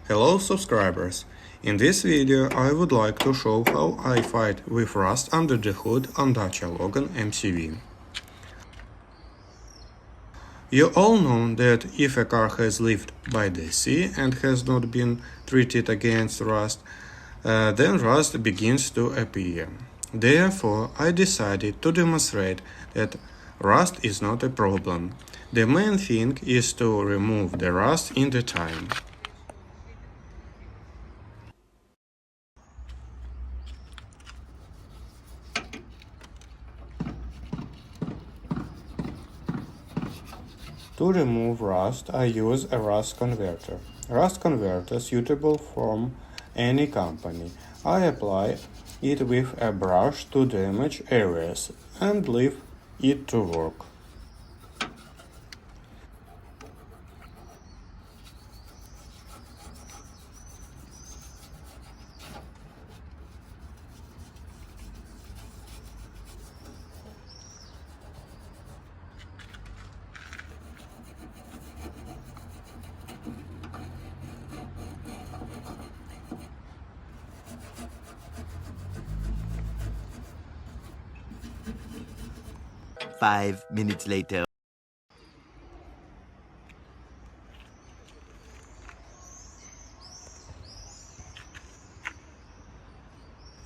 Hello subscribers! In this video I would like to show how I fight with rust under the hood on Dacia Logan MCV. You all know that if a car has lived by the sea and has not been treated against rust, then rust begins to appear. Therefore, I decided to demonstrate that rust is not a problem. The main thing is to remove the rust in the time. To remove rust, I use a rust converter. Rust converter suitable from any company. I apply it with a brush to damaged areas and leave it to work. Five minutes later.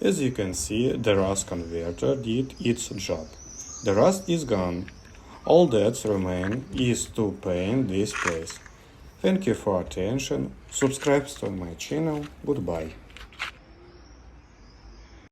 As you can see, the rust converter did its job. The rust is gone. All that remains is to paint this place. Thank you for attention. Subscribe to my channel. Goodbye.